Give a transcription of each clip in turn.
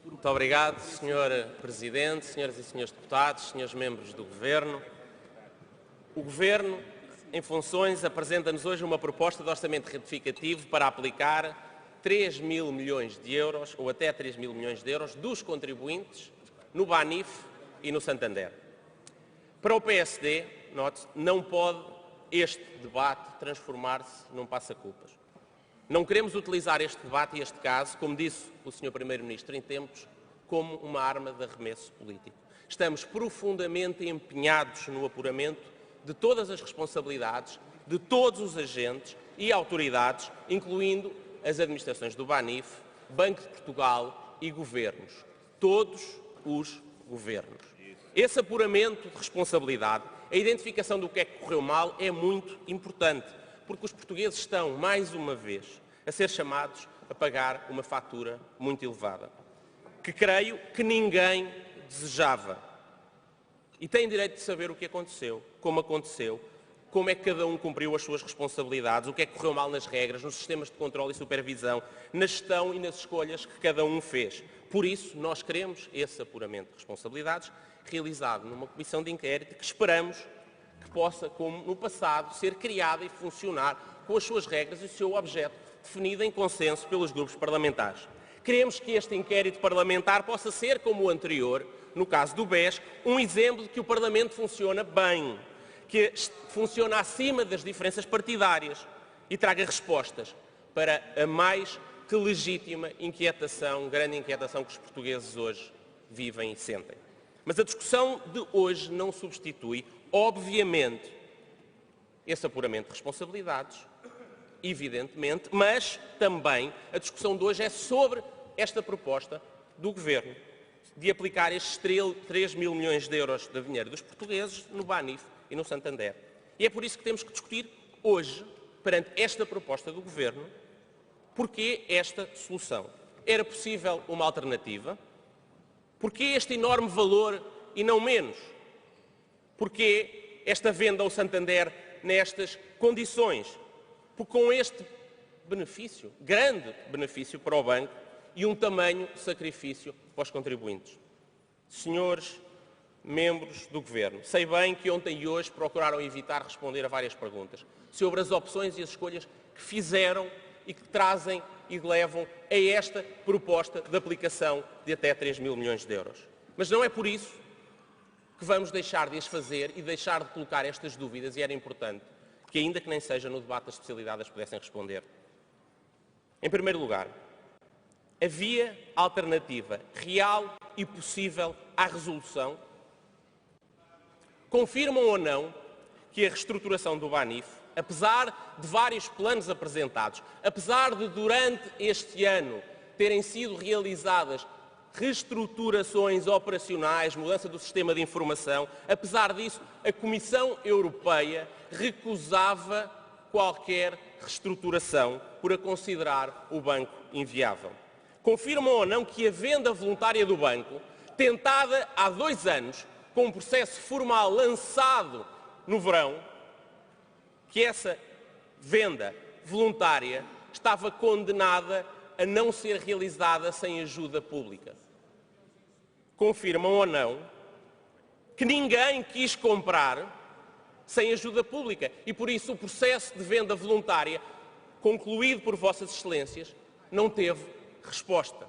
Muito obrigado, Sr. Presidente, senhoras e senhores deputados, senhores membros do Governo. O Governo, em funções, apresenta-nos hoje uma proposta de orçamento retificativo para aplicar 3 mil milhões de euros, ou até 3 mil milhões de euros, dos contribuintes no Banif e no Santander. Para o PSD, note-se, não pode este debate transformar-se num passa-culpas. Não queremos utilizar este debate e este caso, como disse o Sr. Primeiro-Ministro em tempos, como uma arma de arremesso político. Estamos profundamente empenhados no apuramento de todas as responsabilidades de todos os agentes e autoridades, incluindo as administrações do Banif, Banco de Portugal e governos. Todos os governos. Esse apuramento de responsabilidade, a identificação do que é que correu mal, é muito importante, porque os portugueses estão, mais uma vez, a ser chamados a pagar uma fatura muito elevada, que creio que ninguém desejava. E têm direito de saber o que aconteceu, como é que cada um cumpriu as suas responsabilidades, o que é que correu mal nas regras, nos sistemas de controle e supervisão, na gestão e nas escolhas que cada um fez. Por isso, nós queremos esse apuramento de responsabilidades realizado numa comissão de inquérito que esperamos que possa, como no passado, ser criada e funcionar com as suas regras e o seu objeto definido em consenso pelos grupos parlamentares. Queremos que este inquérito parlamentar possa ser, como o anterior, no caso do BES, um exemplo de que o Parlamento funciona bem, que funciona acima das diferenças partidárias e traga respostas para a mais que legítima inquietação, grande inquietação que os portugueses hoje vivem e sentem. Mas a discussão de hoje não substitui, obviamente, esse apuramento de responsabilidades, evidentemente, mas também a discussão de hoje é sobre esta proposta do Governo de aplicar estes 3 mil milhões de euros de dinheiro dos portugueses no Banif e no Santander. E é por isso que temos que discutir hoje, perante esta proposta do Governo, porquê esta solução. Era possível uma alternativa? Porquê este enorme valor e não menos? Porquê esta venda ao Santander nestas condições? Porque com este benefício, grande benefício para o banco e um tamanho sacrifício para os contribuintes. Senhores membros do Governo, sei bem que ontem e hoje procuraram evitar responder a várias perguntas sobre as opções e as escolhas que fizeram e que trazem e levam a esta proposta de aplicação de até 3 mil milhões de euros. Mas não é por isso que vamos deixar de as fazer e deixar de colocar estas dúvidas, e era importante que, ainda que nem seja no debate das especialidades, pudessem responder. Em primeiro lugar, havia alternativa real e possível à resolução? Confirmam ou não que a reestruturação do Banif, apesar de vários planos apresentados, apesar de durante este ano terem sido realizadas reestruturações operacionais, mudança do sistema de informação, apesar disso, a Comissão Europeia recusava qualquer reestruturação por a considerar o banco inviável. Confirmam ou não que a venda voluntária do banco, tentada há 2 anos, com um processo formal lançado no verão, que essa venda voluntária estava condenada a não ser realizada sem ajuda pública? Confirmam ou não que ninguém quis comprar sem ajuda pública e, por isso, o processo de venda voluntária, concluído por Vossas Excelências, não teve resposta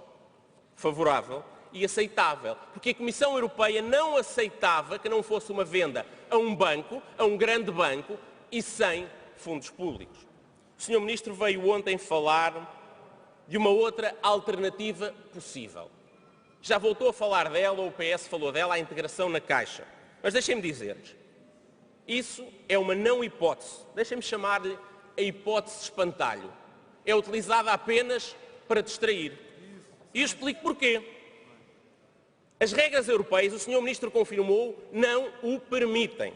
favorável e aceitável, porque a Comissão Europeia não aceitava que não fosse uma venda a um banco, a um grande banco, e sem fundos públicos. O Sr. Ministro veio ontem falar de uma outra alternativa possível. Já voltou a falar dela, ou o PS falou dela, a integração na Caixa. Mas deixem-me dizer-lhes, isso é uma não hipótese. Deixem-me chamar-lhe a hipótese espantalho. É utilizada apenas para distrair. E eu explico porquê. As regras europeias, o Sr. Ministro confirmou, não o permitem.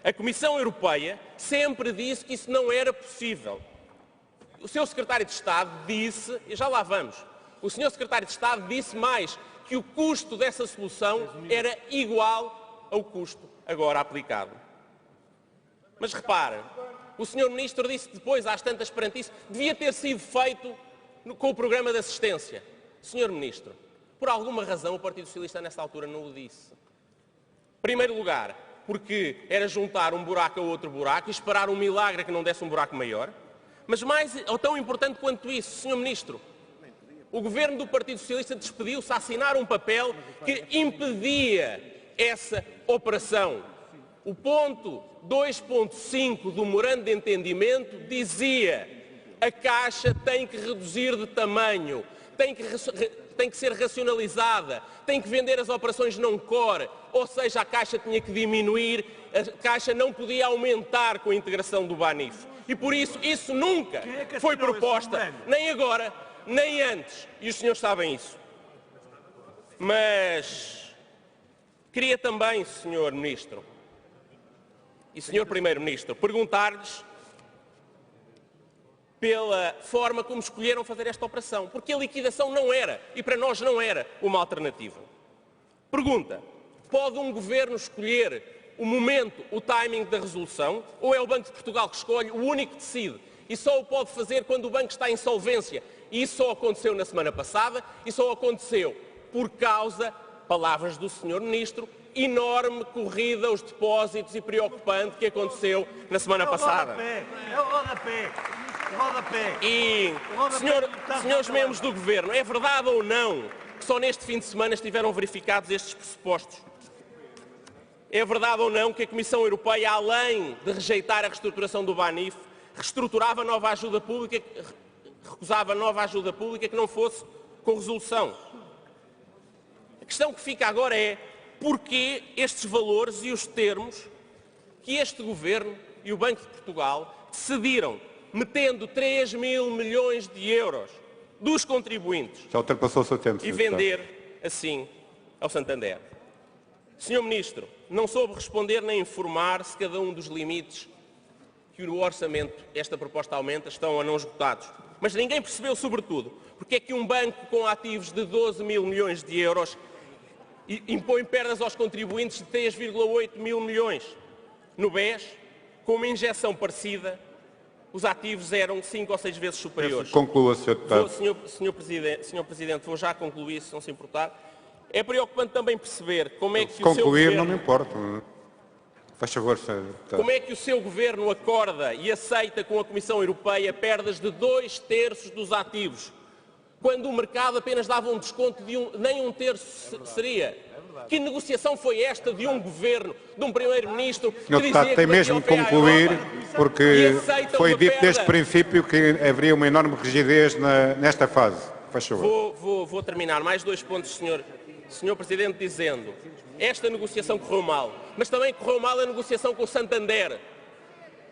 A Comissão Europeia sempre disse que isso não era possível. O seu Secretário de Estado disse, e já lá vamos, o Sr. Secretário de Estado disse mais, que o custo dessa solução era igual ao custo agora aplicado. Mas reparem, o Sr. Ministro disse depois, às tantas perante isso, devia ter sido feito com o programa de assistência. Sr. Ministro, por alguma razão o Partido Socialista nessa altura não o disse. Em primeiro lugar, porque era juntar um buraco a outro buraco e esperar um milagre que não desse um buraco maior. Mas mais, ou tão importante quanto isso, Sr. Ministro, o Governo do Partido Socialista despediu-se a assinar um papel que impedia essa operação. O ponto 2.5 do memorando de entendimento dizia: a Caixa tem que reduzir de tamanho, tem que ser racionalizada, tem que vender as operações non-core, ou seja, a Caixa tinha que diminuir, a Caixa não podia aumentar com a integração do Banif. E por isso, isso nunca foi proposta, nem agora, nem antes. E os senhores sabem isso. Mas queria também, Sr. Ministro e Sr. Primeiro-Ministro, perguntar-lhes pela forma como escolheram fazer esta operação, porque a liquidação não era, e para nós não era, uma alternativa. Pergunta: pode um governo escolher o momento, o timing da resolução, ou é o Banco de Portugal que escolhe, o único que decide, e só o pode fazer quando o banco está em insolvência? E isso só aconteceu na semana passada, e só aconteceu por causa, palavras do Sr. Ministro, enorme corrida aos depósitos e preocupante que aconteceu na semana passada. E, senhores membros do Governo, é verdade ou não que só neste fim de semana estiveram verificados estes pressupostos? É verdade ou não que a Comissão Europeia, além de rejeitar a reestruturação do Banif, reestruturava nova ajuda pública, recusava nova ajuda pública que não fosse com resolução? A questão que fica agora é: porquê estes valores e os termos que este Governo e o Banco de Portugal decidiram, metendo 3 mil milhões de euros dos contribuintes, já ultrapassou o seu tempo, e vender assim ao Santander? Sr. Ministro, não soube responder nem informar se cada um dos limites que o orçamento, esta proposta aumenta, estão ou não esgotados. Mas ninguém percebeu, sobretudo, porque é que um banco com ativos de 12 mil milhões de euros impõe perdas aos contribuintes de 3,8 mil milhões. No BES, com uma injeção parecida, os ativos eram 5 ou 6 vezes superiores. Conclua, Sr. Deputado. Senhor Presidente, vou já concluir, se não se importar. É preocupante também perceber como é que o seu Governo... não me importa. Faz favor, Sr. Deputado. Como é que o seu Governo acorda e aceita com a Comissão Europeia perdas de 2/3 dos ativos, quando o mercado apenas dava um desconto de nem 1/3 seria? Que negociação foi esta de um Governo, de um Primeiro-Ministro, que dizia Deputado, que tem mesmo de concluir, porque foi dito desde o princípio que haveria uma enorme rigidez nesta fase. Faz favor. Vou terminar. Mais 2 pontos, Senhor Presidente, dizendo: esta negociação correu mal, mas também correu mal a negociação com o Santander,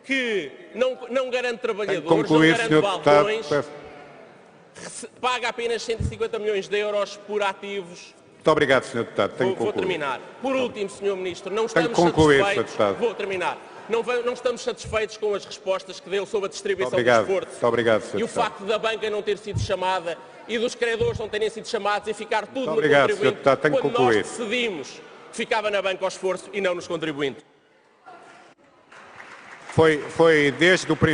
que não garante trabalhadores, não garante balcões, paga apenas 150 milhões de euros por ativos. Muito obrigado, Sr. Deputado. Vou terminar. Por último, Sr. Ministro, não estamos satisfeitos. Vou terminar. Não estamos satisfeitos com as respostas que deu sobre a distribuição do esforço. Muito obrigado, Sr. E o facto da banca não ter sido chamada e dos credores não terem sido chamados e ficar tudo no contribuinte, quando nós decidimos que ficava na banca ao esforço e não nos contribuintes. Foi desde o princípio.